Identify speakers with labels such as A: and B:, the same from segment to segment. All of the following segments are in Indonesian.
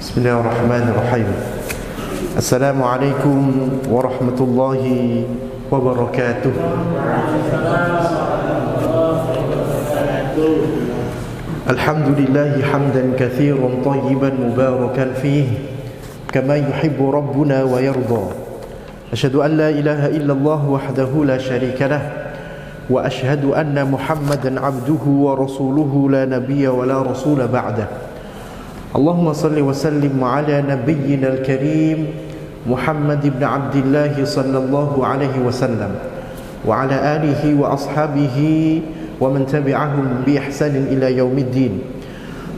A: Bismillahirrahmanirrahim. Assalamualaikum warahmatullahi wabarakatuh. Alhamdulillahi hamdan katsiran tayyiban mubarakan fihi kama yuhibbu rabbuna wa yarda. Asyhadu an la ilaha illallah wahdahu la syarika lah wa asyhadu anna Muhammadan abduhu wa rasuluhu la nabiyya wa la rasula ba'dah. Allahumma salli wa sallim ala nabiyyina al-karim Muhammad ibn Abdullah sallallahu alaihi wasallam wa ala alihi wa ashabihi wa man tabi'ahum bi ihsanin ila yaumiddin.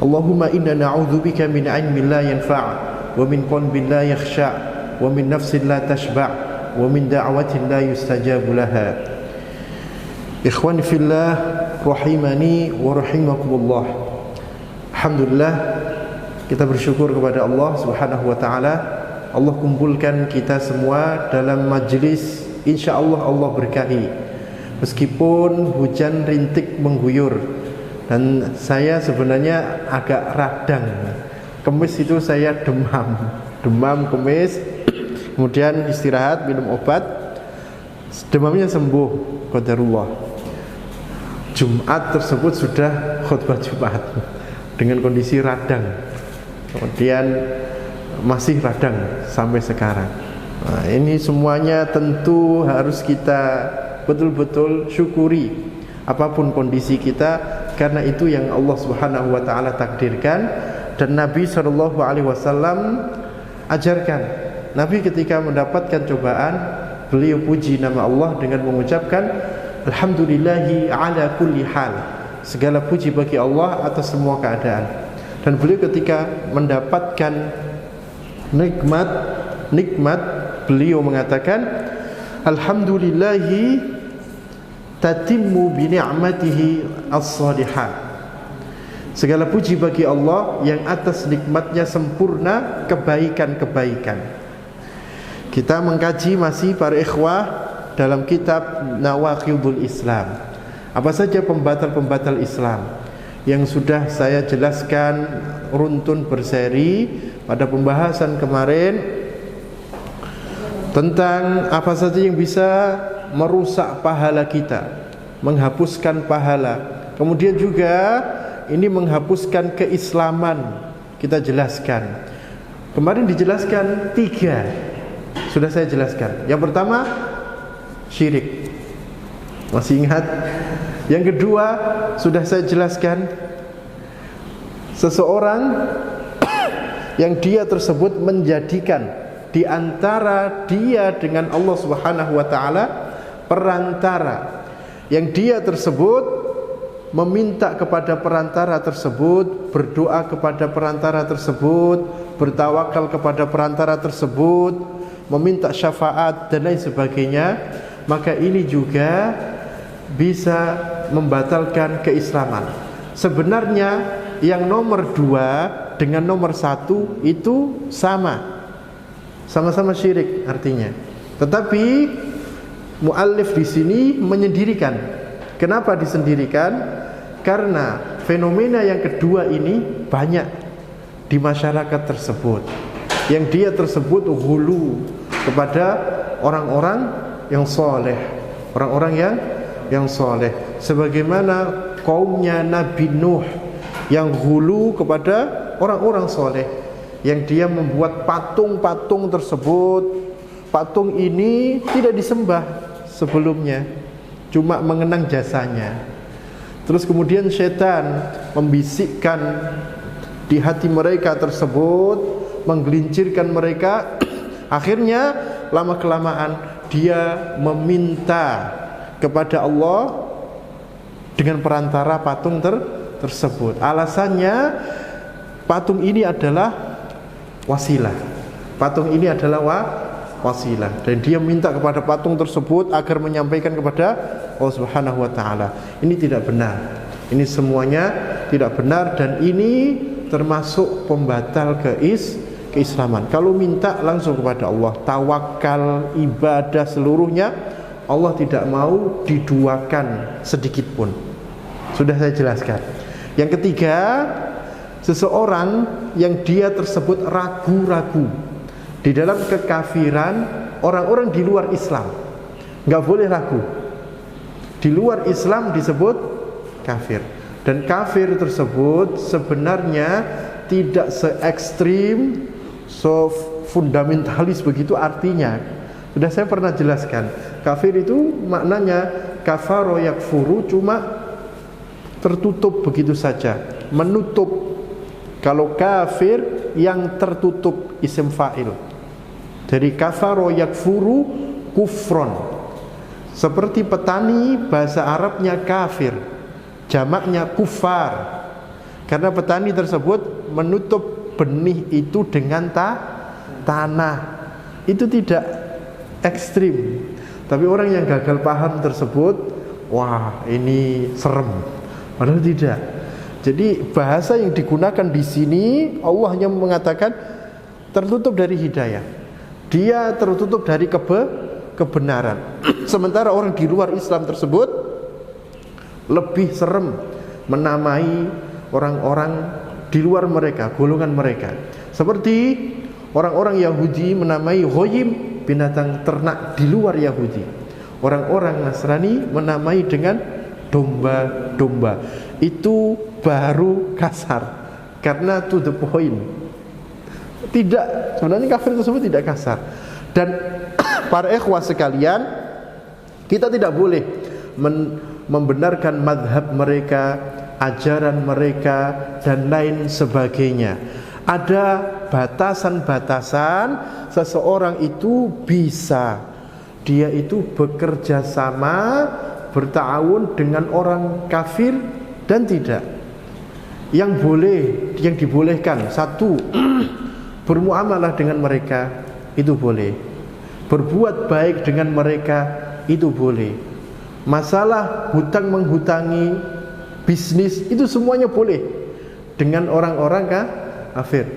A: Allahumma inna na'udzubika min 'ilmin la yanfa' wa min qalbin la yakhsha' wa min nafsin la tashba' wa min da'watin la yustajabu laha. Ikhwani fillah rahimani wa rahimakumullah. Alhamdulillah, kita bersyukur kepada Allah Subhanahu wa taala. Allah kumpulkan kita semua dalam majlis insyaallah Allah berkahi. Meskipun hujan rintik mengguyur dan saya sebenarnya agak radang. Kemis itu saya demam kemis. Kemudian istirahat, minum obat. Demamnya sembuh qadarullah. Jumat tersebut sudah khutbah Jumat dengan kondisi radang. Kemudian masih radang sampai sekarang. Nah, ini semuanya tentu harus kita betul-betul syukuri apapun kondisi kita, karena itu yang Allah Subhanahu wa taala takdirkan dan Nabi sallallahu alaihi wasallam ajarkan. Nabi ketika mendapatkan cobaan, beliau puji nama Allah dengan mengucapkan alhamdulillahi ala kulli hal. Segala puji bagi Allah atas semua keadaan. Dan beliau ketika mendapatkan nikmat beliau mengatakan alhamdulillahi tatimmu bi ni'matihi as-salihat. Segala puji bagi Allah yang atas nikmatnya sempurna kebaikan-kebaikan. Kita mengkaji masih para ikhwah dalam kitab Nawaqidul Islam. Apa saja pembatal-pembatal Islam yang sudah saya jelaskan runtun berseri pada pembahasan kemarin tentang apa saja yang bisa merusak pahala kita, menghapuskan pahala. Kemudian juga ini menghapuskan keislaman, kita jelaskan. Kemarin dijelaskan 3, sudah saya jelaskan. Yang pertama syirik, masih ingat? Yang kedua sudah saya jelaskan, seseorang yang dia tersebut menjadikan di antara dia dengan Allah Subhanahu wa taala perantara, yang dia tersebut meminta kepada perantara tersebut, berdoa kepada perantara tersebut, bertawakal kepada perantara tersebut, meminta syafaat dan lain sebagainya, maka ini juga bisa membatalkan keislaman. Sebenarnya yang nomor 2 dengan nomor 1 itu sama-sama syirik artinya. Tetapi muallif di sini menyendirikan. Kenapa disendirikan? Karena fenomena yang kedua ini banyak di masyarakat tersebut, yang dia tersebut hulu kepada orang-orang yang soleh, orang-orang yang soleh, sebagaimana kaumnya Nabi Nuh yang hulu kepada orang-orang soleh, yang dia membuat patung-patung tersebut. Patung ini tidak disembah sebelumnya, cuma mengenang jasanya. Terus kemudian setan membisikkan di hati mereka tersebut, menggelincirkan mereka. Akhirnya lama-kelamaan dia meminta kepada Allah dengan perantara patung tersebut. Alasannya patung ini adalah wasilah. Patung ini adalah wasilah, dan dia minta kepada patung tersebut agar menyampaikan kepada Allah Subhanahu wa taala. Ini tidak benar. Ini semuanya tidak benar dan ini termasuk pembatal keislaman. Kalau minta langsung kepada Allah, tawakal, ibadah seluruhnya Allah tidak mau diduakan sedikit pun. Sudah saya jelaskan. Yang ketiga, seseorang yang dia tersebut ragu-ragu di dalam kekafiran orang-orang di luar Islam. Nggak boleh ragu. Di luar Islam disebut kafir. Dan kafir tersebut sebenarnya tidak se-ekstrim, fundamentalis begitu artinya. Sudah saya pernah jelaskan. Kafir itu maknanya kafaro yakfuru, cuma tertutup begitu saja, menutup. Kalau kafir yang tertutup, isim fa'il. Dari kafaro yakfuru kufron. Seperti petani, bahasa Arabnya kafir, jamaknya kufar. Karena petani tersebut menutup benih itu dengan tanah. Itu tidak ekstrim. Tapi orang yang gagal paham tersebut, wah ini serem. Padahal tidak. Jadi bahasa yang digunakan di sini, Allah hanya mengatakan tertutup dari hidayah. Dia tertutup dari kebenaran. Sementara orang di luar Islam tersebut lebih serem menamai orang-orang di luar mereka, golongan mereka. Seperti orang-orang Yahudi menamai ghoyim, binatang ternak di luar Yahudi. Orang-orang Nasrani menamai dengan domba-domba. Itu baru kasar, karena to the point. Tidak, sebenarnya kafir tersebut tidak kasar. Dan para ikhwah sekalian, kita tidak boleh membenarkan madhab mereka, ajaran mereka, dan lain sebagainya. Ada batasan-batasan seseorang itu bisa, dia itu bekerja sama, bertawun dengan orang kafir dan tidak. Yang boleh, yang dibolehkan, satu, bermuamalah dengan mereka, itu boleh. Berbuat baik dengan mereka, itu boleh. Masalah hutang menghutangi, bisnis, itu semuanya boleh dengan orang-orang kafir.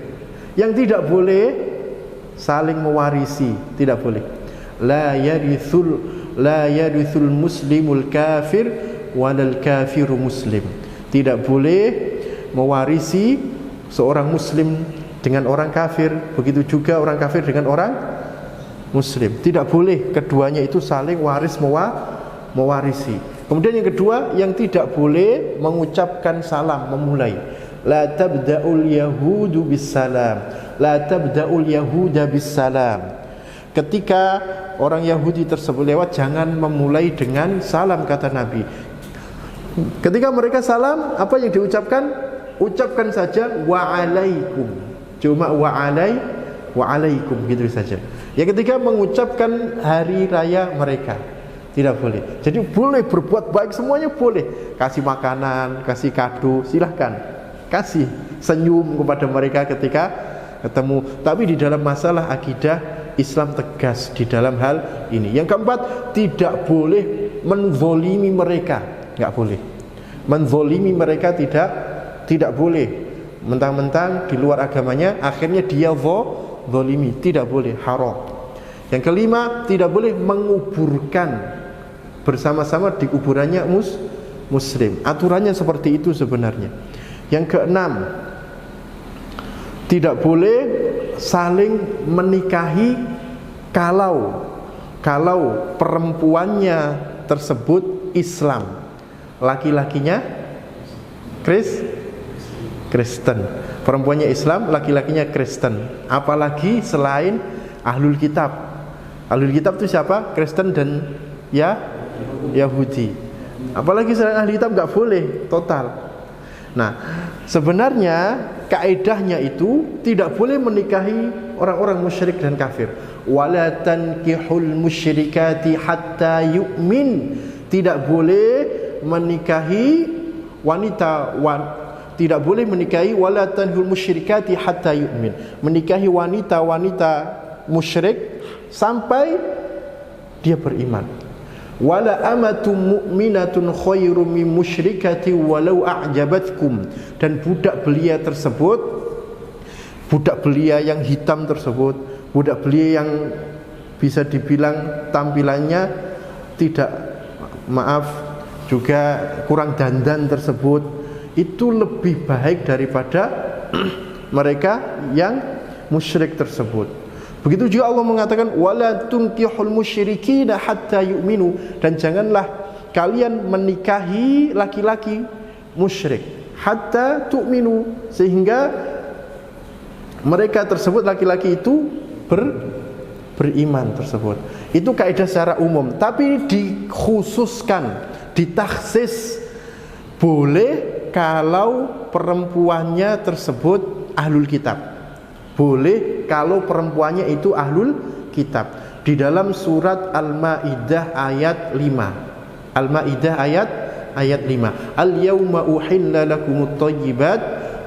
A: Yang tidak boleh saling mewarisi, tidak boleh. La yarithul muslimul kafir walal kafiru muslim. Tidak boleh mewarisi seorang muslim dengan orang kafir, begitu juga orang kafir dengan orang muslim. Tidak boleh keduanya itu saling waris mewarisi. Kemudian yang kedua, yang tidak boleh mengucapkan salam, memulai. La tabda'ul yahudu bis salam. La tabda'ul yahuda bis salam. Ketika orang Yahudi tersebut lewat, jangan memulai dengan salam, kata Nabi. Ketika mereka salam, apa yang diucapkan? Ucapkan saja wa'alaikum. Cuma wa'alaikum gitu saja. Ya, ketika mengucapkan hari raya mereka, tidak boleh. Jadi boleh berbuat baik, semuanya boleh. Kasih makanan, kasih kado, silahkan. Kasih, senyum kepada mereka ketika ketemu. Tapi di dalam masalah akidah, Islam tegas di dalam hal ini. Yang keempat, tidak boleh menzolimi mereka. Enggak boleh. Menzolimi mereka tidak boleh. Mentang-mentang di luar agamanya, akhirnya dia zolimi, tidak boleh, haram. Yang kelima, tidak boleh menguburkan bersama-sama di kuburannya muslim. Aturannya seperti itu sebenarnya. Yang keenam, tidak boleh saling menikahi kalau perempuannya tersebut Islam, laki-lakinya Kristen. Perempuannya Islam, laki-lakinya Kristen. Apalagi selain ahlul kitab. Ahlul kitab itu siapa? Kristen dan Yahudi. Apalagi selain ahli kitab nggak boleh, total. Nah, sebenarnya kaedahnya itu tidak boleh menikahi orang-orang musyrik dan kafir. Wala tankihul musyrikati hatta yu'min. Tidak boleh menikahi tidak boleh menikahi wala tanhul musyrikati hatta yu'min. Menikahi wanita-wanita musyrik sampai dia beriman. Wala amatum mu'minatun khairum min musyrikati walau a'jabatkum. Dan budak belia tersebut, budak belia yang hitam tersebut, budak belia yang bisa dibilang tampilannya juga kurang dandan tersebut, itu lebih baik daripada mereka yang musyrik tersebut. Begitu juga Allah mengatakan wala tunkihul musyrikina hatta yu'minu, dan janganlah kalian menikahi laki-laki musyrik hatta tu'minu, sehingga mereka tersebut laki-laki itu beriman tersebut. Itu kaidah secara umum, tapi dikhususkan, ditakhsis, boleh kalau perempuannya tersebut ahlul kitab. Boleh kalau perempuannya itu ahlul kitab. Di dalam surat Al-Maidah ayat 5. Al-Maidah ayat 5. Al-yawma uhilla lakumut thayyibat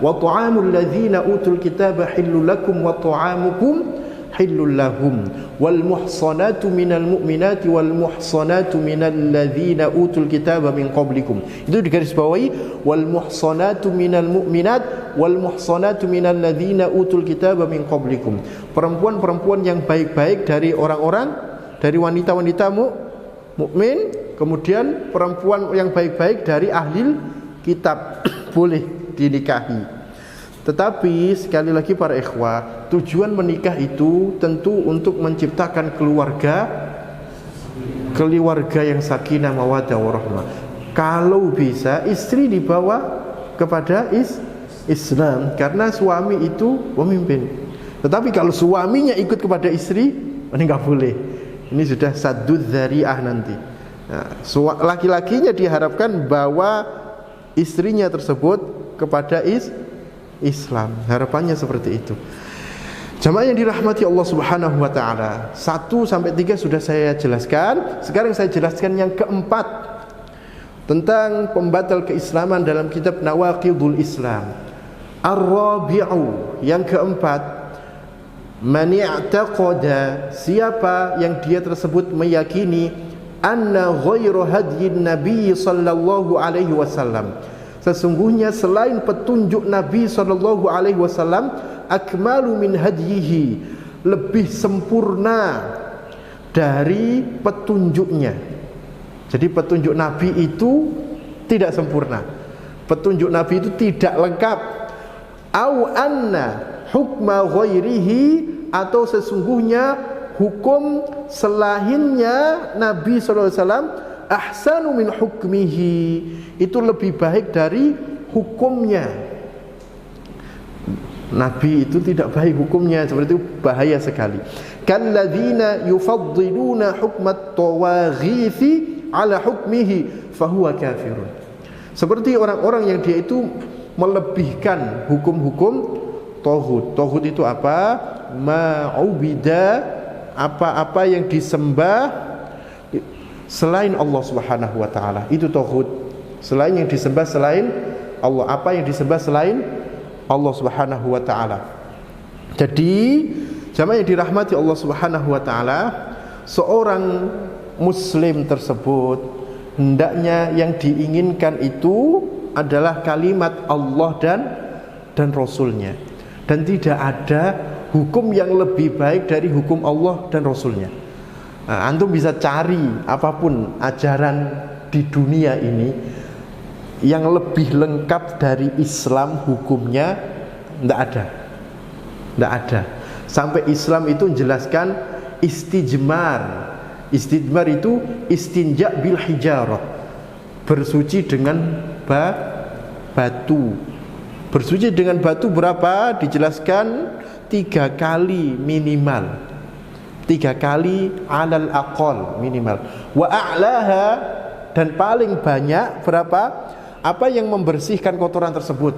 A: wa ta'amul ladzina utul kitaba hillul lakum wa ta'amukum hillul lahum wal muhsanatu minal mu'minati wal muhsanatu minal ladzina utul kitaba min qablikum. Itu digarisbawahi, wal muhsanatu minal mu'minat wal muhsanatu minal ladzina utul kitaba min qablikum. Perempuan-perempuan yang baik-baik dari orang-orang, dari wanita-wanita mukmin, kemudian perempuan yang baik-baik dari ahli kitab boleh dinikahi. Tetapi sekali lagi para ikhwah, tujuan menikah itu tentu untuk menciptakan keluarga yang sakinah mawaddah warahmah. Kalau bisa istri dibawa kepada Islam, karena suami itu pemimpin. Tetapi kalau suaminya ikut kepada istri, ini enggak boleh. Ini sudah saddud dzari'ah nanti. Nah, laki-lakinya diharapkan bawa istrinya tersebut kepada Islam. Harapannya seperti itu. Jamaah yang dirahmati Allah Subhanahu wa taala, 1 sampai 3 sudah saya jelaskan. Sekarang saya jelaskan yang keempat, tentang pembatal keislaman dalam kitab Nawaqidul Islam. Ar-rabi'u, yang keempat, man i'taqada, siapa yang dia tersebut meyakini anna ghairu hadyin nabi sallallahu alaihi wasallam, sesungguhnya selain petunjuk Nabi sallallahu alaihi wasallam, akmalu min hadyihi, lebih sempurna dari petunjuknya. Jadi petunjuk Nabi itu tidak sempurna, petunjuk Nabi itu tidak lengkap. Au anna hukma ghairihi, atau sesungguhnya hukum selainnya Nabi sallallahu alaihi wasallam ahsanu min hukmihi, itu lebih baik dari hukumnya. Nabi itu tidak baik hukumnya, seperti itu bahaya sekali. Kalladzina yufaddiluna hukmat tawaghithi ala hukmihi fahuwa kafirun, seperti orang-orang yang dia itu melebihkan hukum-hukum tauhid. Tauhid itu apa? Ma'ubida, apa-apa yang disembah selain Allah Subhanahu wa taala, itu tauhid. Selain yang disembah selain Allah, apa yang disembah selain Allah Subhanahu wa taala. Jadi jamaah yang dirahmati Allah Subhanahu wa taala, seorang muslim tersebut hendaknya yang diinginkan itu adalah kalimat Allah dan Rasulnya, dan tidak ada hukum yang lebih baik dari hukum Allah dan Rasulnya. Nah, antum bisa cari apapun ajaran di dunia ini yang lebih lengkap dari Islam hukumnya, tidak ada. Sampai Islam itu menjelaskan istijmar. Istijmar itu istinja bil hijarah, bersuci dengan batu. Bersuci dengan batu berapa? Dijelaskan 3 kali minimal, 3 kali alal aqal minimal. Wa a'laha, dan paling banyak berapa? Apa yang membersihkan kotoran tersebut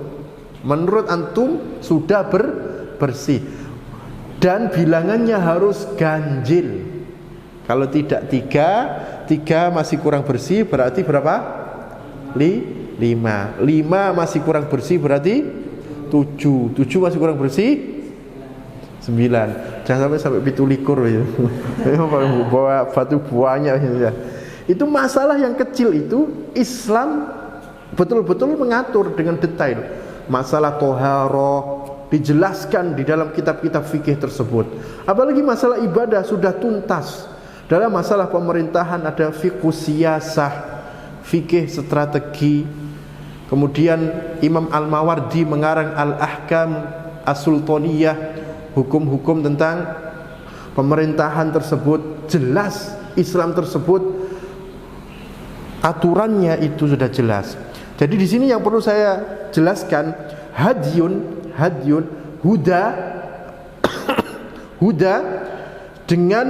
A: menurut antum sudah bersih, dan bilangannya harus ganjil. Kalau tidak 3 masih kurang bersih, berarti berapa? 5 masih kurang bersih, berarti 7 masih kurang bersih, 9. Jangan sampai 17 ya. Bawa batu banyak ya. Itu masalah yang kecil itu Islam betul-betul mengatur dengan detail. Masalah toharoh dijelaskan di dalam kitab-kitab fikih tersebut. Apalagi masalah ibadah sudah tuntas. Dalam masalah pemerintahan ada fikih siyasah, fikih strategi, Kemudian Imam Al-Mawardi mengarang Al-Ahkam As-Sultaniyah, hukum-hukum tentang pemerintahan tersebut. Jelas Islam tersebut aturannya itu sudah jelas. Jadi di sini yang perlu saya jelaskan, hadyun huda huda dengan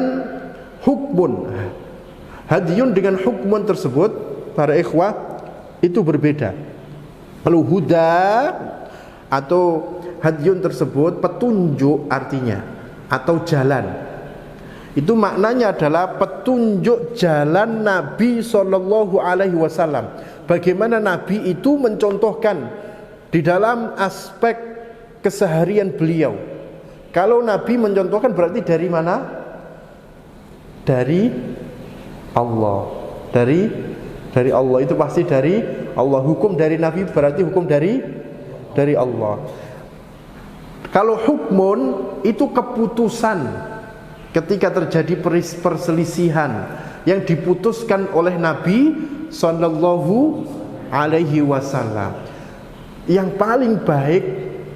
A: hukmun. Hadyun dengan hukmun tersebut, para ikhwah, itu berbeda. Kalau huda atau hadyun tersebut petunjuk artinya, atau jalan. Itu maknanya adalah petunjuk jalan Nabi SAW. Bagaimana Nabi itu mencontohkan di dalam aspek keseharian beliau. Kalau Nabi mencontohkan berarti dari mana? Dari Allah. Dari Allah, itu pasti dari Allah. Hukum dari Nabi berarti hukum dari Allah. Kalau hukmun itu keputusan ketika terjadi perselisihan yang diputuskan oleh Nabi sallallahu alaihi wasallam. Yang paling baik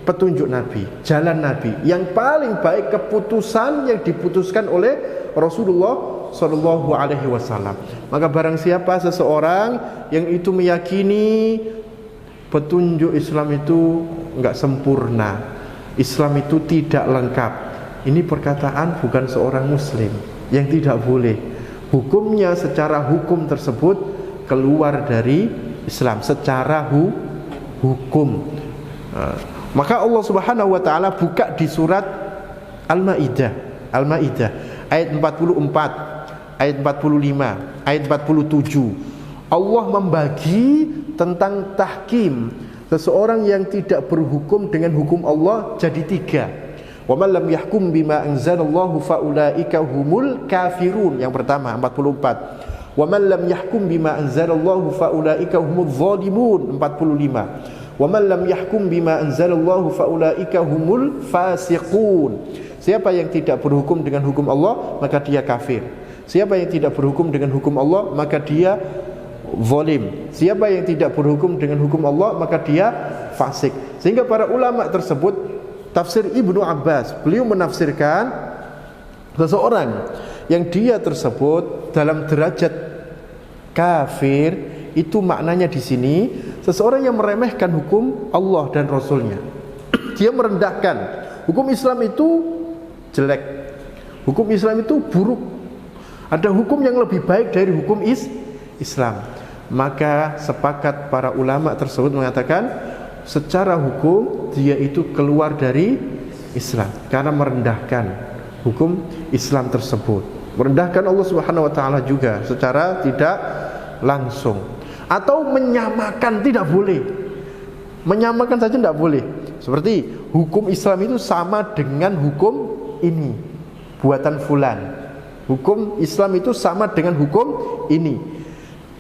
A: petunjuk Nabi, jalan Nabi. Yang paling baik keputusan yang diputuskan oleh Rasulullah sallallahu alaihi wasallam. Maka barang siapa seseorang yang itu meyakini petunjuk Islam itu enggak sempurna, Islam itu tidak lengkap, ini perkataan bukan seorang muslim, yang tidak boleh. Hukumnya secara hukum tersebut keluar dari Islam secara hukum. Maka Allah Subhanahu wa taala buka di surat Al-Maidah ayat 44, ayat 45, ayat 47. Allah membagi tentang tahkim, seseorang yang tidak berhukum dengan hukum Allah jadi 3. Wa man lam yahkum bima anzalallahu faulaika humul kafirun. Yang pertama 44. Wa man lam yahkum bima anzalallahu faulaika humudz zalimun. 45. Wa man lam yahkum bima anzalallahu faulaika humul fasiqun. Siapa yang tidak berhukum dengan hukum Allah, maka dia kafir. Siapa yang tidak berhukum dengan hukum Allah, maka dia zalim. Siapa yang tidak berhukum dengan hukum Allah, maka dia fasik. Sehingga para ulama tersebut, tafsir Ibnu Abbas, beliau menafsirkan seseorang yang dia tersebut dalam derajat kafir, itu maknanya di sini seseorang yang meremehkan hukum Allah dan Rasulnya. Dia merendahkan hukum Islam itu jelek, hukum Islam itu buruk, ada hukum yang lebih baik dari hukum Islam. Maka sepakat para ulama tersebut mengatakan secara hukum dia itu keluar dari Islam karena merendahkan hukum Islam tersebut, merendahkan Allah Subhanahu wa taala juga secara tidak langsung. Atau menyamakan, tidak boleh. Menyamakan saja tidak boleh. Seperti hukum Islam itu sama dengan hukum ini, buatan fulan. Hukum Islam itu sama dengan hukum ini.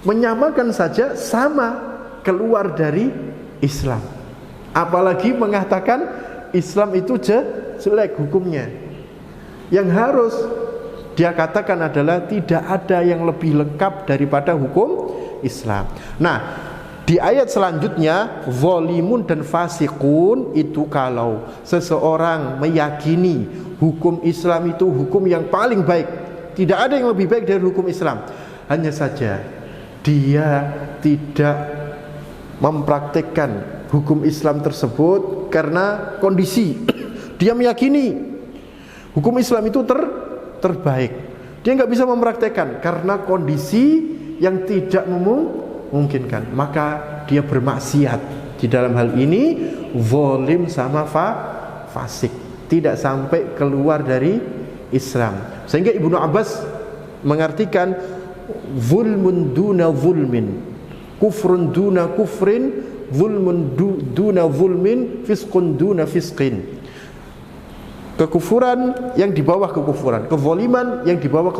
A: Menyamakan saja sama, keluar dari Islam. Apalagi mengatakan Islam itu jelek hukumnya. Yang harus dia katakan adalah tidak ada yang lebih lengkap daripada hukum Islam. Nah, di ayat selanjutnya, zalimun dan fasiqun, itu kalau seseorang meyakini hukum Islam itu hukum yang paling baik, tidak ada yang lebih baik dari hukum Islam, hanya saja dia tidak mempraktikkan hukum Islam tersebut karena kondisi. Dia meyakini hukum Islam itu terbaik, dia nggak bisa mempraktikkan karena kondisi yang tidak memungkinkan, maka dia bermaksiat. Di dalam hal ini zalim sama fasik, tidak sampai keluar dari Islam. Sehingga Ibnu Abbas mengartikan zulmun duna zulmin, kufrun duna kufrin, zulmun duna zulmin, fisqun duna fisqin. Kekufuran yang di bawah kekufuran, kezaliman yang di bawah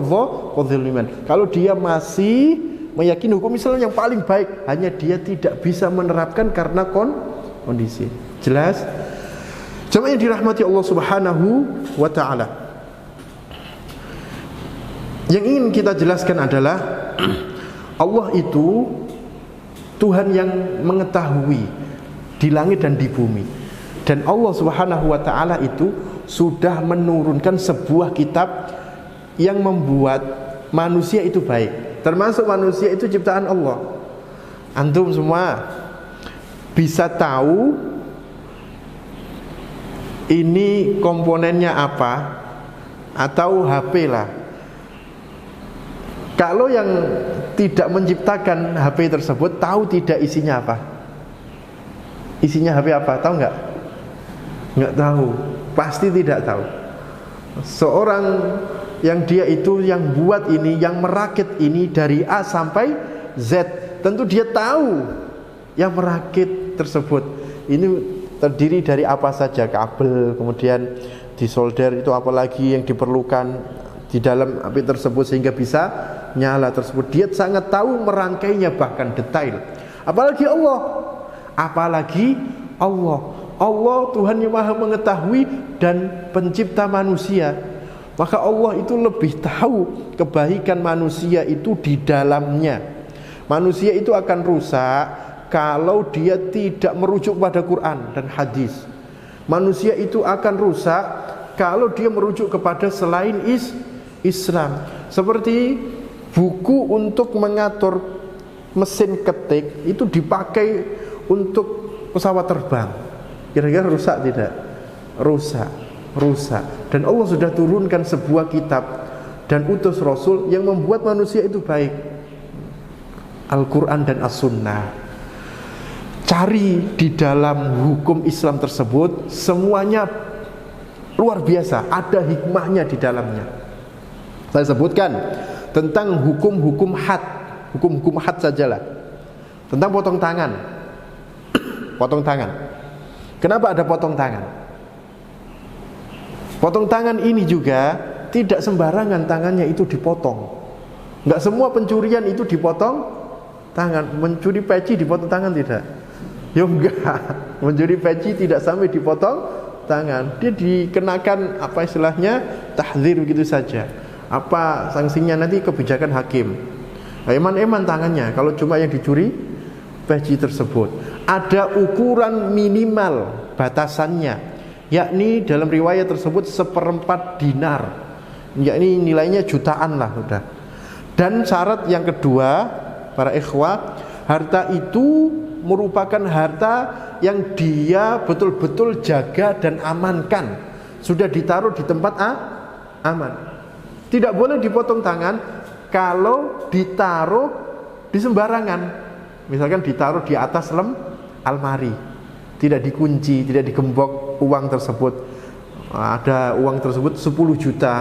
A: kezaliman. Kalau dia masih meyakini hukum Islam yang paling baik, hanya dia tidak bisa menerapkan karena kondisi. Jelas? Jemaah yang dirahmati Allah Subhanahu wa taala. Yang ingin kita jelaskan adalah Allah itu Tuhan yang mengetahui di langit dan di bumi. Dan Allah Subhanahu wa taala itu sudah menurunkan sebuah kitab yang membuat manusia itu baik. Termasuk manusia itu ciptaan Allah. Antum semua bisa tahu ini komponennya apa, atau HP lah. Kalau yang tidak menciptakan HP tersebut tahu tidak isinya apa? Isinya HP apa? Tahu nggak? Nggak tahu. Pasti tidak tahu. Seorang yang dia itu yang buat ini, yang merakit ini dari A sampai Z, tentu dia tahu yang merakit tersebut ini terdiri dari apa saja, kabel, kemudian disolder itu apalagi yang diperlukan di dalam api tersebut sehingga bisa nyala tersebut. Dia sangat tahu merangkainya bahkan detail. Apalagi Allah. Allah Tuhan yang Maha mengetahui dan pencipta manusia. Maka Allah itu lebih tahu kebaikan manusia itu di dalamnya. Manusia itu akan rusak kalau dia tidak merujuk pada Quran dan hadis. Manusia itu akan rusak kalau dia merujuk kepada selain Islam. Seperti buku untuk mengatur mesin ketik itu dipakai untuk pesawat terbang. Kira-kira rusak tidak? Rusak. Dan Allah sudah turunkan sebuah kitab dan utus Rasul yang membuat manusia itu baik. Al-Quran dan As-Sunnah. Cari di dalam hukum Islam tersebut, semuanya luar biasa, ada hikmahnya di dalamnya. Saya sebutkan tentang hukum-hukum had sajalah. Tentang potong tangan. Potong tangan. Kenapa ada potong tangan? Potong tangan ini juga tidak sembarangan tangannya itu dipotong. Enggak semua pencurian itu dipotong tangan. Mencuri peci dipotong tangan tidak? Ya enggak. Mencuri peci tidak sampai dipotong tangan. Dia dikenakan apa istilahnya? Tahdzir begitu saja. Apa sanksinya nanti kebijakan hakim. Eman-eman tangannya kalau cuma yang dicuri peci tersebut. Ada ukuran minimal batasannya, yakni dalam riwayat tersebut 1/4 dinar, yakni nilainya jutaan lah udah. Dan syarat yang kedua, para ikhwah, harta itu merupakan harta yang dia betul-betul jaga dan amankan, sudah ditaruh di tempat aman. Tidak boleh dipotong tangan kalau ditaruh di sembarangan. Misalkan ditaruh di atas almari, tidak dikunci, tidak digembok uang tersebut. Ada uang tersebut 10 juta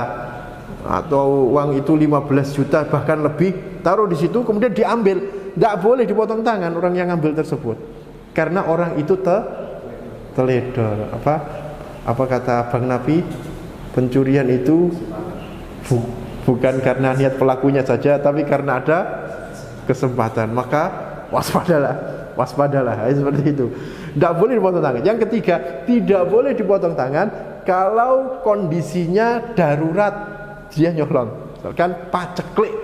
A: atau uang itu 15 juta bahkan lebih, taruh di situ kemudian diambil. Tidak boleh dipotong tangan orang yang ngambil tersebut, karena orang itu teledor. Apa kata Bang Nabi? Pencurian itu bukan karena niat pelakunya saja, tapi karena ada kesempatan. Maka waspadalah, seperti itu. Tidak boleh dipotong tangan. Yang ketiga, tidak boleh dipotong tangan kalau kondisinya darurat, dia nyolong. Misalkan paceklik,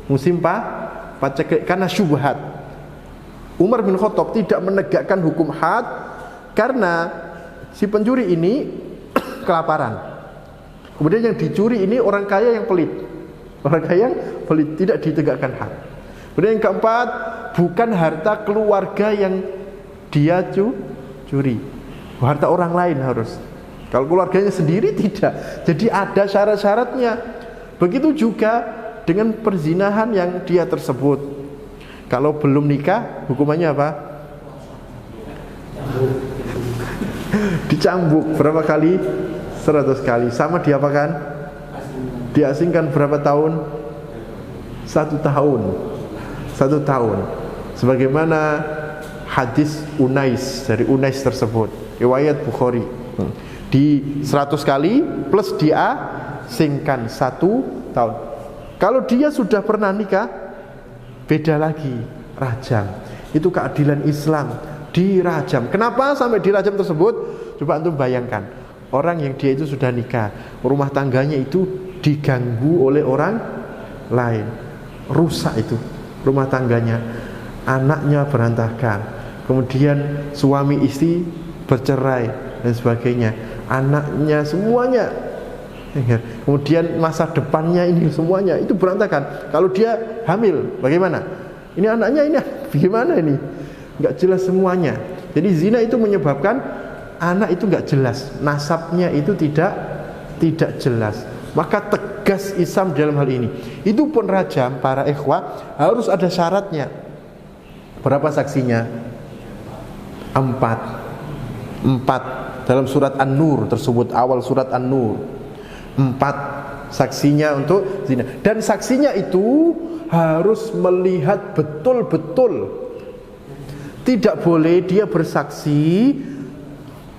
A: musim paceklik karena syubhat. Umar bin Khattab tidak menegakkan hukum had karena si pencuri ini kelaparan. Kemudian yang dicuri ini orang kaya yang pelit. Orang kaya yang pelit, tidak ditegakkan had. Kemudian yang keempat, bukan harta keluarga yang dia curi, harta orang lain harus. Kalau keluarganya sendiri tidak. Jadi ada syarat-syaratnya. Begitu juga dengan perzinahan yang dia tersebut. Kalau belum nikah, hukumannya apa? Dicambuk berapa kali? 100 kali. Sama diapakan? Diasingkan berapa tahun? 1 tahun. 1 tahun. Sebagaimana hadis Unais, dari Unais tersebut, riwayat Bukhari. Di 100 kali plus diasingkan 1 tahun. Kalau dia sudah pernah nikah, beda lagi, rajam. Itu keadilan Islam, dirajam. Kenapa sampai dirajam tersebut? Coba antum bayangkan, orang yang dia itu sudah nikah, rumah tangganya itu diganggu oleh orang lain, rusak itu rumah tangganya. anaknya berantakan, kemudian suami istri bercerai dan sebagainya, anaknya semuanya, kemudian masa depannya ini semuanya itu berantakan. Kalau dia hamil, bagaimana? Ini anaknya ini bagaimana ini? Nggak jelas semuanya. Jadi zina itu menyebabkan anak itu nggak jelas, nasabnya itu tidak jelas. Maka tegas Islam dalam hal ini. Itu pun rajam para ikhwah harus ada syaratnya. Berapa saksinya? 4 dalam surat An-Nur tersebut, awal surat An-Nur. 4 saksinya untuk zina. Dan saksinya itu harus melihat betul-betul. Tidak boleh dia bersaksi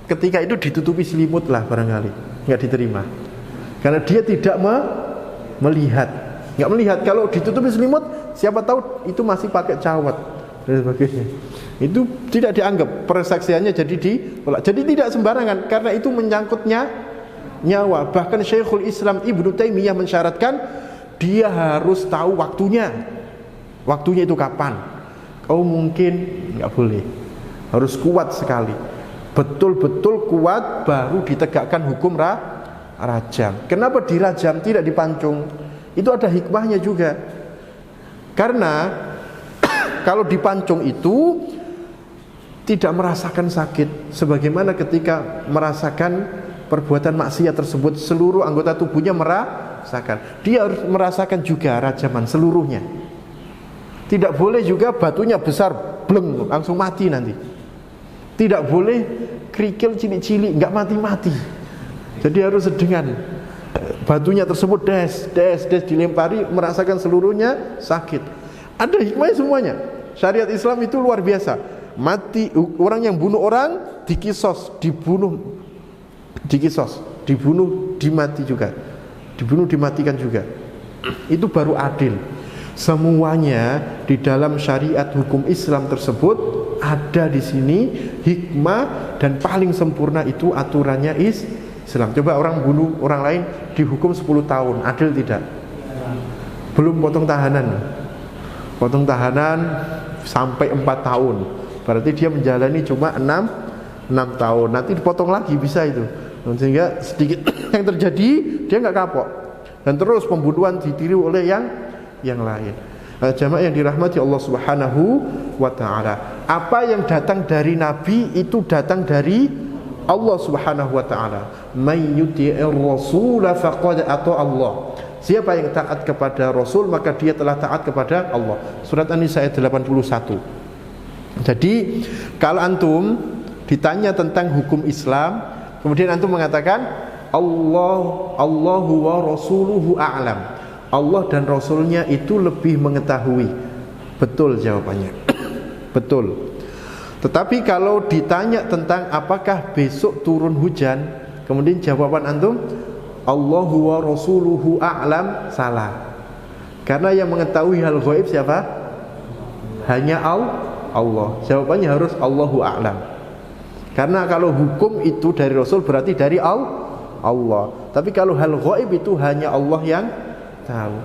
A: ketika itu ditutupi selimut lah barangkali, nggak diterima. Karena dia tidak melihat, nggak melihat. Kalau ditutupi selimut, siapa tahu itu masih pakai cawat dan sebagainya. Itu tidak dianggap, persaksiannya jadi ditolak. Jadi tidak sembarangan, karena itu menyangkutnya nyawa. Bahkan Syekhul Islam Ibnu Taimiyah mensyaratkan dia harus tahu waktunya. Waktunya itu kapan? Kau mungkin nggak boleh, harus kuat sekali, betul-betul kuat baru ditegakkan hukum rajam. Kenapa dirajam tidak dipancung? Itu ada hikmahnya juga. Karena kalau dipancung itu tidak merasakan sakit, sebagaimana ketika merasakan perbuatan maksiat tersebut seluruh anggota tubuhnya merasakan. Dia harus merasakan juga rajaman seluruhnya. Tidak boleh juga batunya besar, bleng, langsung mati nanti. Tidak boleh kerikil cilik-cilik, nggak mati-mati. Jadi harus dengan batunya tersebut des dilempari, merasakan seluruhnya sakit. Ada hikmahnya semuanya. Syariat Islam itu luar biasa. Mati orang yang bunuh orang dikisos, dibunuh, dimati juga, dibunuh dimatikan juga. Itu baru adil. Semuanya di dalam syariat hukum Islam tersebut ada di sini hikmah, dan paling sempurna itu aturannya Islam. Coba orang bunuh orang lain dihukum 10 tahun, adil tidak? Belum potong tahanan. Potong tahanan sampai 4 tahun. Berarti dia menjalani cuma 6 tahun. Nanti dipotong lagi bisa itu. Sehingga sedikit yang terjadi dia nggak kapok. Dan terus pembunuhan ditiru oleh yang lain. Jamaah yang dirahmati Allah Subhanahu wa taala. Apa yang datang dari Nabi itu datang dari Allah Subhanahu wa taala. May yuti'ir rasul faqad ata Allah. Siapa yang taat kepada Rasul maka dia telah taat kepada Allah. Surat An-Nisa ayat 81. Jadi kalau antum ditanya tentang hukum Islam, kemudian antum mengatakan Allahu wa rasuluhu a'lam. Allah dan Rasulnya itu lebih mengetahui. Betul jawabannya. Betul. Tetapi kalau ditanya tentang apakah besok turun hujan, kemudian jawaban antum Allahu wa rasuluhu a'lam, salah. Karena yang mengetahui hal gaib siapa? Hanya Allah. Jawabannya harus Allahu a'lam. Karena kalau hukum itu dari Rasul berarti dari Allah. Tapi kalau hal gaib itu hanya Allah yang tahu.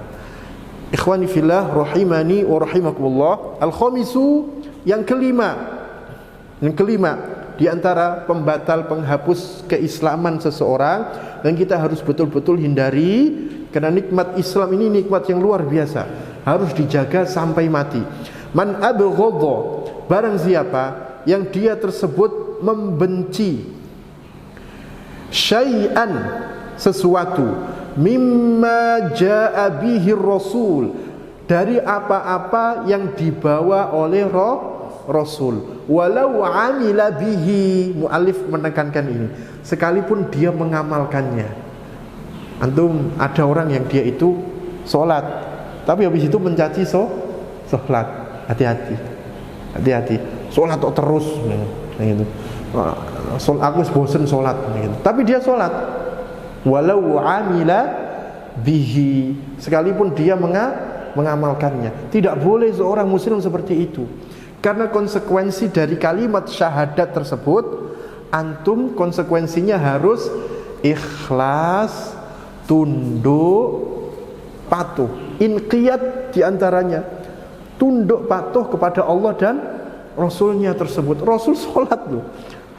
A: Ikhwani fillah rahimani wa rahimakumullah. Al-khamisu, yang kelima di antara pembatal penghapus keislaman seseorang, dan kita harus betul-betul hindari, karena nikmat Islam ini nikmat yang luar biasa, harus dijaga sampai mati. Man abghadha, barang siapa yang dia tersebut membenci syai'an, sesuatu, mimma jaa bihi rasul, dari apa-apa yang dibawa oleh Rasul, walau amila bihi, mu'alif menekankan ini, sekalipun dia mengamalkannya. Antum ada orang yang dia itu sholat, tapi habis itu mencaci sholat. Hati-hati, sholat terus gitu. Aku bosen sholat gitu. Tapi dia sholat, walau amila bihi, sekalipun dia mengamalkannya. Tidak boleh seorang muslim seperti itu. Karena konsekuensi dari kalimat syahadat tersebut, antum konsekuensinya harus ikhlas, tunduk, patuh, inqiyad diantaranya. tunduk patuh kepada Allah dan Rasulnya tersebut. Rasul sholat loh,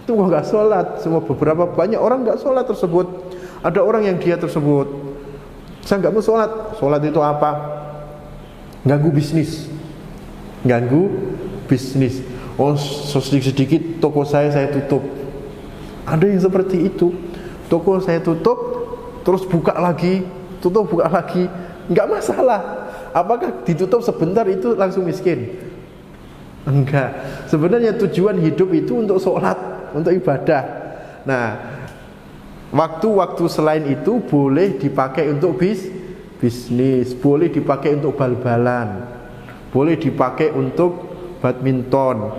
A: itu nggak sholat. Semua banyak orang nggak sholat tersebut. Ada orang yang dia tersebut, saya nggak mau sholat. Sholat itu apa? Ganggu bisnis. Oh, sedikit toko saya tutup. Ada yang seperti itu. Toko saya tutup, terus buka lagi, nggak masalah. Apakah ditutup sebentar itu langsung miskin? Enggak. Sebenarnya tujuan hidup itu untuk sholat, untuk ibadah. Nah, waktu-waktu selain itu boleh dipakai untuk bisnis, boleh dipakai untuk bal-balan, boleh dipakai untuk badminton.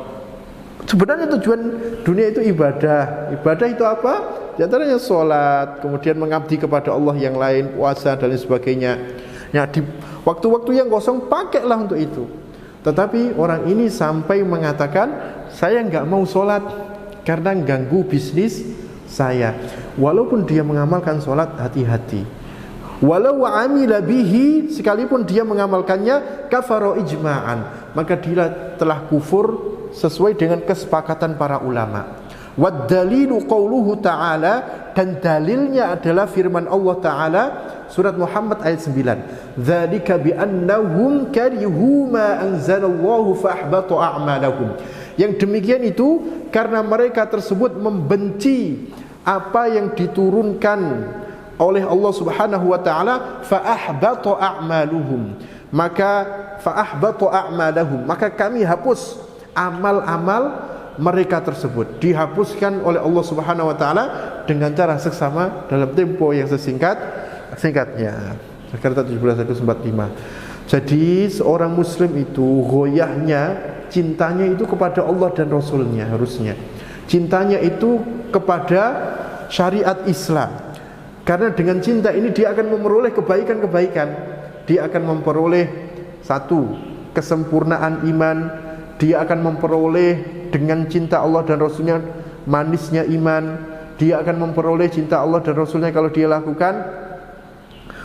A: Sebenarnya tujuan dunia itu ibadah. Ibadah itu apa? Di antaranya sholat, kemudian mengabdi kepada Allah yang lain, puasa dan lain sebagainya. Nah, di waktu-waktu yang kosong pakailah untuk itu. Tetapi orang ini sampai mengatakan, saya nggak mau sholat karena ganggu bisnis saya. Walaupun dia mengamalkan sholat, hati-hati. Walau amila bihi, sekalipun dia mengamalkannya, kafaro ijma'an, maka dia telah kufur sesuai dengan kesepakatan para ulama. Wad dalilu qauluhu ta'ala, dan dalilnya adalah firman Allah Ta'ala surat Muhammad ayat 9. Dzalika bi annahum karihu ma anzalallahu fa ahbata a'malahum. Yang demikian itu karena mereka tersebut membenci apa yang diturunkan oleh Allah Subhanahu wa taala, fa ahbata a'maluhum. Maka kami hapus amal-amal mereka tersebut, dihapuskan oleh Allah Subhanahu wa taala dengan cara seksama dalam tempo yang singkatnya. Jakarta 17/145. Jadi seorang muslim itu goyahnya, cintanya itu kepada Allah dan Rasulnya, harusnya cintanya itu kepada syariat Islam. Karena dengan cinta ini dia akan memperoleh kebaikan-kebaikan. Dia akan memperoleh satu, kesempurnaan iman. Dia akan memperoleh dengan cinta Allah dan Rasulnya manisnya iman. Dia akan memperoleh cinta Allah dan Rasulnya kalau dia lakukan.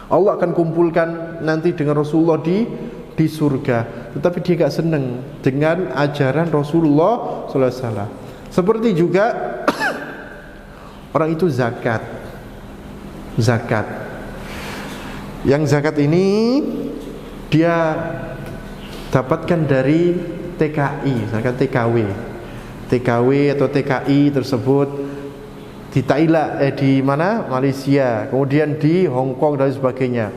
A: Allah akan kumpulkan nanti dengan Rasulullah di surga. Tetapi dia gak senang dengan ajaran Rasulullah SAW. Seperti juga orang itu zakat. Yang zakat ini dia dapatkan dari TKI, misalkan TKW atau TKI tersebut di Thailand, di mana? Malaysia, kemudian di Hong Kong dan sebagainya.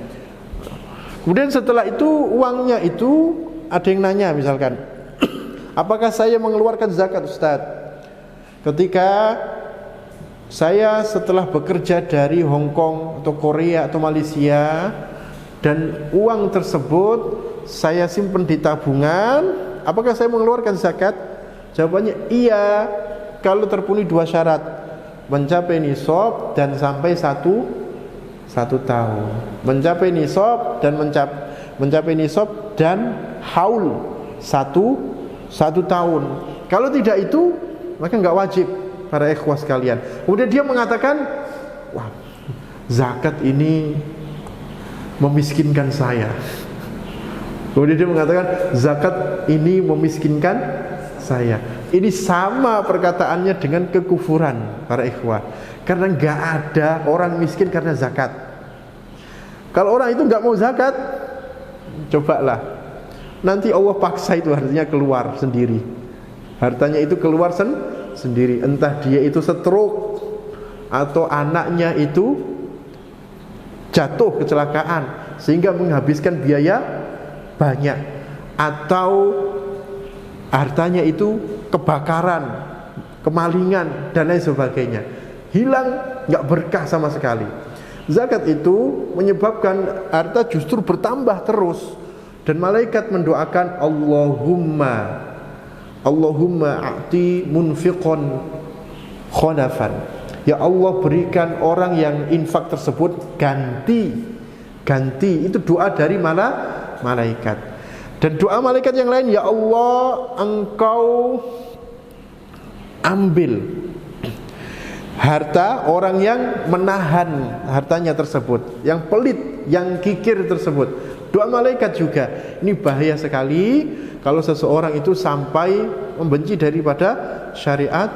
A: Kemudian setelah itu uangnya itu ada yang nanya misalkan, apakah saya mengeluarkan zakat, Ustaz? Ketika saya setelah bekerja dari Hong Kong atau Korea atau Malaysia dan uang tersebut saya simpan di tabungan, apakah saya mengeluarkan zakat? Jawabannya iya, kalau terpenuhi dua syarat, mencapai nisab dan sampai satu tahun. Mencapai nisab dan mencapai nisab dan haul satu tahun. Kalau tidak itu maka enggak wajib, para ikhwah sekalian. Kemudian dia mengatakan, wah, zakat ini memiskinkan saya. Kemudian dia mengatakan, zakat ini memiskinkan saya. Ini sama perkataannya dengan kekufuran, para ikhwah. Karena enggak ada orang miskin karena zakat. Kalau orang itu enggak mau zakat, cobalah, nanti Allah paksa itu hartanya keluar sendiri. Hartanya itu keluar sendiri. Entah dia itu stroke, atau anaknya itu jatuh kecelakaan sehingga menghabiskan biaya banyak, atau hartanya itu kebakaran, kemalingan dan lain sebagainya, hilang, nggak berkah sama sekali. Zakat itu menyebabkan harta justru bertambah terus, dan malaikat mendoakan Allahumma a'ti munfiqon khonafan. Ya Allah, berikan orang yang infak tersebut ganti. Itu doa dari malaikat. Dan doa malaikat yang lain, ya Allah, Engkau ambil harta orang yang menahan hartanya tersebut, yang pelit, yang kikir tersebut. Doa malaikat juga. Ini bahaya sekali kalau seseorang itu sampai membenci daripada syariat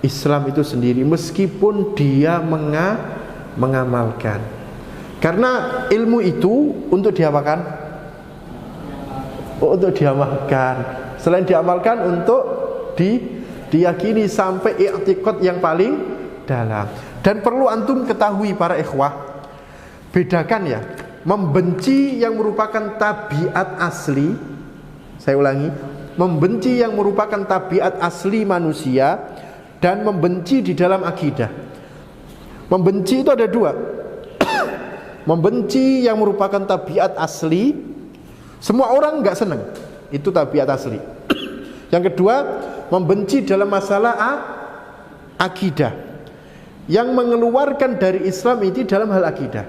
A: Islam itu sendiri, meskipun dia mengamalkan. Karena ilmu itu untuk diapakan? Untuk diamalkan. Selain diamalkan, untuk diyakini sampai i'tiqad yang paling dalam. Dan perlu antum ketahui para ikhwah, bedakan ya, membenci yang merupakan tabiat asli. Saya ulangi, membenci yang merupakan tabiat asli manusia dan membenci di dalam akidah. Membenci itu ada dua. Membenci yang merupakan tabiat asli, semua orang nggak senang, itu tabiat asli. Yang kedua, membenci dalam masalah akidah, yang mengeluarkan dari Islam itu dalam hal akidah.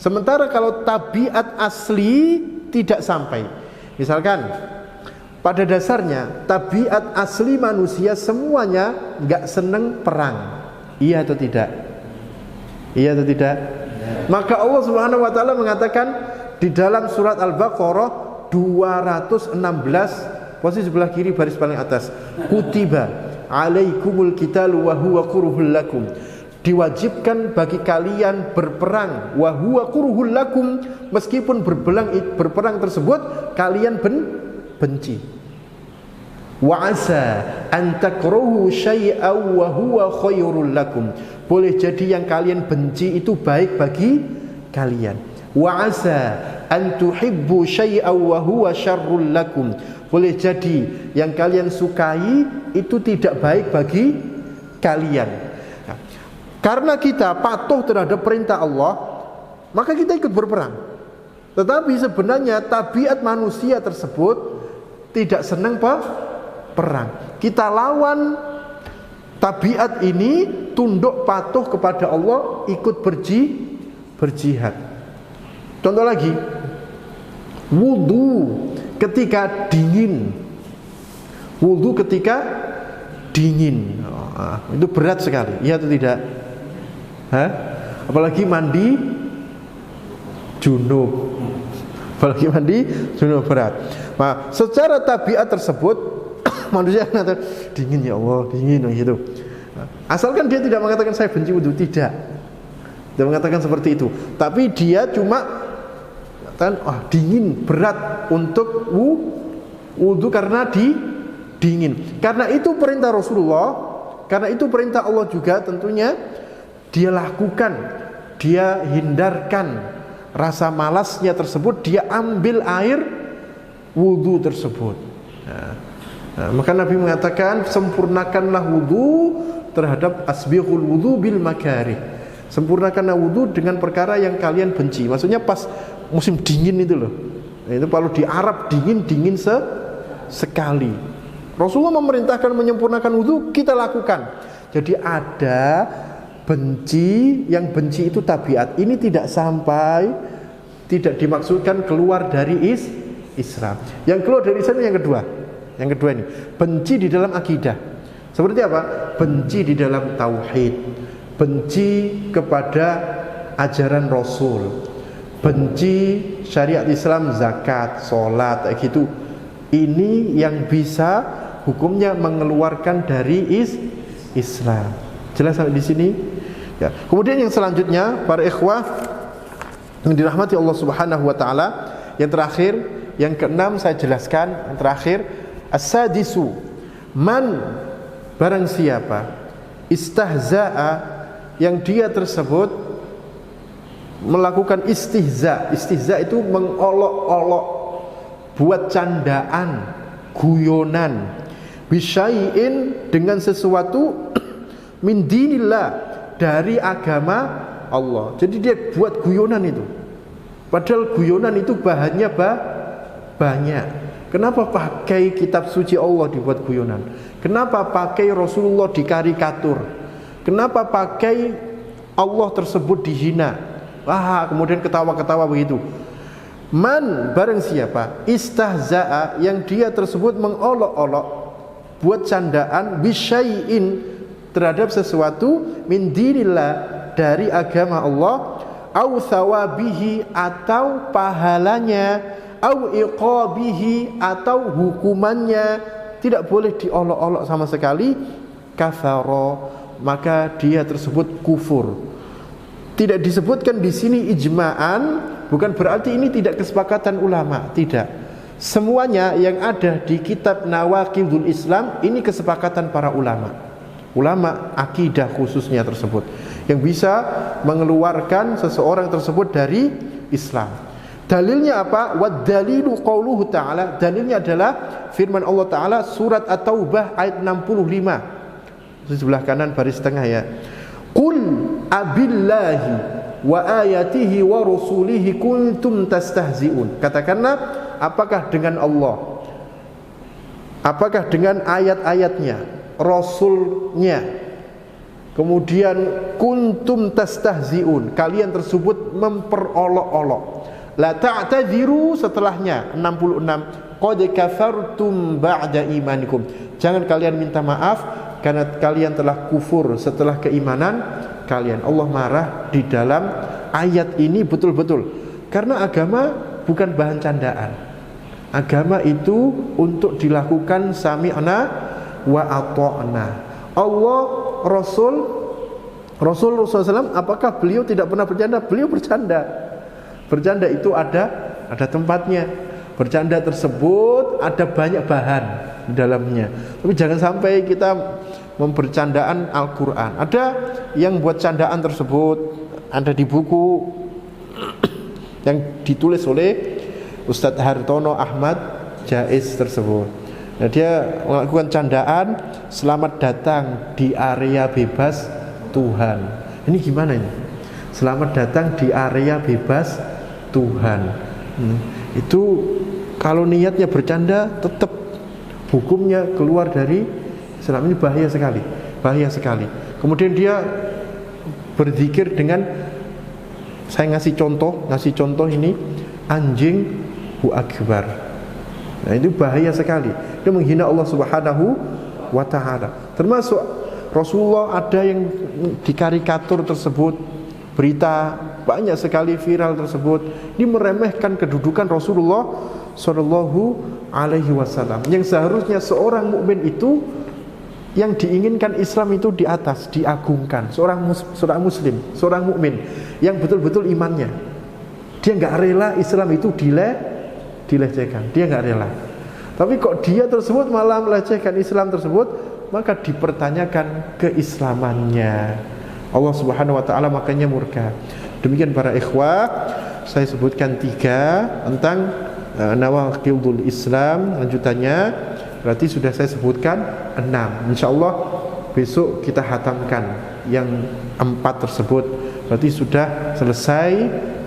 A: Sementara kalau tabiat asli tidak sampai. Misalkan pada dasarnya tabiat asli manusia semuanya nggak seneng perang. Iya atau tidak? Iya atau tidak? Maka Allah Subhanahu wa taala mengatakan di dalam surat Al-Baqarah 216, posisi sebelah kiri baris paling atas, kutiba alaikumul qitalu wa huwa kurhul lakum, diwajibkan bagi kalian berperang, wa huwa kurhul lakum, meskipun berperang tersebut kalian benci. Wa asa an takrahu syai'an wa huwa khairul lakum, boleh jadi yang kalian benci itu baik bagi kalian. Wa asa an tuhibbu syai'an wa huwa syarrul lakum, boleh jadi yang kalian sukai itu tidak baik bagi kalian. Nah, karena kita patuh terhadap perintah Allah, maka kita ikut berperang. Tetapi sebenarnya tabiat manusia tersebut tidak senang perang. Kita lawan tabiat ini, tunduk patuh kepada Allah, ikut berjihad. Contoh lagi, wudu ketika dingin. Wudu ketika dingin, itu berat sekali, iya atau tidak? Apalagi mandi junub. Apalagi mandi junub berat. Nah, secara tabiat tersebut manusia mengatakan dingin ya Allah, dingin gitu. Asalkan dia tidak mengatakan saya benci wudu, tidak mengatakan seperti itu. Tapi dia cuma katakan dingin, berat untuk wudu karena dingin. Karena itu perintah Rasulullah, karena itu perintah Allah juga, tentunya dia lakukan, dia hindarkan rasa malasnya tersebut, dia ambil air wudu tersebut. Maka Nabi mengatakan sempurnakanlah wudu terhadap asbighul wudu bil makarih. Sempurnakanlah wudu dengan perkara yang kalian benci. Maksudnya pas musim dingin itu loh. Nah, itu kalau di Arab dingin sekali. Rasulullah memerintahkan menyempurnakan wudu, kita lakukan. Jadi ada benci, yang benci itu tabiat. Ini tidak sampai, tidak dimaksudkan keluar dari Islam. Yang keluar dari Islam yang kedua. Yang kedua ini, benci di dalam akidah. Seperti apa? Benci di dalam tauhid, benci kepada ajaran Rasul, benci syariat Islam, zakat, sholat, kayak gitu. Ini yang bisa hukumnya mengeluarkan dari Islam. Jelas sampai di sini? Ya. Kemudian yang selanjutnya, para ikhwah yang dirahmati Allah Subhanahu wa taala, yang terakhir, yang keenam saya jelaskan, yang terakhir, as-sadisu, man, barang siapa istahza'a, yang dia tersebut melakukan istihza. Istihza itu mengolok-olok, buat candaan, guyonan, bisyai'in, dengan sesuatu, min dinillah, dari agama Allah. Jadi dia buat guyonan itu, padahal guyonan itu bahannya banyak. Kenapa pakai kitab suci Allah dibuat guyonan? Kenapa pakai Rasulullah dikarikatur? Kenapa pakai Allah tersebut dihina? Kemudian ketawa-ketawa begitu. Man, barang siapa istahza'a, yang dia tersebut mengolok-olok, buat candaan, bisyai'in, terhadap sesuatu, min dinillah, dari agama Allah, au thawabihi atau pahalanya, au iqabihi atau hukumannya, tidak boleh diolok-olok sama sekali, kafara, maka dia tersebut kufur. Tidak disebutkan di sini ijma'an, bukan berarti ini tidak kesepakatan ulama, tidak. Semuanya yang ada di kitab Nawaqidul Islam ini kesepakatan para ulama. Ulama akidah khususnya tersebut yang bisa mengeluarkan seseorang tersebut dari Islam. Dalilnya apa? Wad dalilu qauluhu ta'ala, dalilnya adalah firman Allah Ta'ala surat At-Taubah ayat 65. Di sebelah kanan baris tengah ya. Qul abillahi wa ayatihi wa rusulihi kuntum tastahzi'un. Katakanlah, apakah dengan Allah, apakah dengan ayat-ayatnya, rasulnya, kemudian kuntum tastahzi'un, kalian tersebut memperolok-olok. La ta'tadhiru setelahnya 66, qad kafartum ba'da imanikum, jangan kalian minta maaf karena kalian telah kufur setelah keimanan kalian. Allah marah di dalam ayat ini betul-betul, karena agama bukan bahan candaan. Agama itu untuk dilakukan sami'na wa ata'na. Allah, Rasulullah SAW, apakah beliau tidak pernah bercanda? Beliau bercanda. Bercanda itu ada tempatnya. Bercanda tersebut ada banyak bahan di dalamnya. Tapi jangan sampai kita membercandaan Al-Quran. Ada yang buat candaan tersebut, ada di buku yang ditulis oleh Ustadz Hartono Ahmad Jaiz tersebut. Nah, dia melakukan candaan, selamat datang di area bebas Tuhan. Ini gimana ini? Selamat datang di area bebas Tuhan. Itu kalau niatnya bercanda, tetap hukumnya keluar dari Islam. Ini bahaya sekali, bahaya sekali. Kemudian dia berzikir dengan, saya ngasih contoh ini, anjing hu akbar. Nah, itu bahaya sekali. Dia menghina Allah Subhanahu wa ta'ala. Termasuk Rasulullah ada yang dikarikatur tersebut, berita banyak sekali viral tersebut. Ini meremehkan kedudukan Rasulullah Sallallahu Alaihi Wasallam. Yang seharusnya seorang mukmin itu, yang diinginkan Islam itu di atas, diagungkan. Seorang muslim, seorang mukmin yang betul-betul imannya, dia nggak rela Islam itu dilecehkan. Dia nggak rela. Tapi kok dia tersebut malah melecehkan Islam tersebut, maka dipertanyakan keislamannya. Allah Subhanahu wa ta'ala makanya murka. Demikian para ikhwah, saya sebutkan 3 tentang Nawaqidul Islam. Lanjutannya berarti sudah saya sebutkan 6. InsyaAllah besok kita hatamkan yang 4 tersebut. Berarti sudah selesai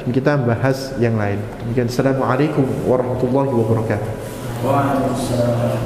A: dan kita bahas yang lain. Demikian. Assalamualaikum warahmatullahi wabarakatuh. Waalaikumsalam.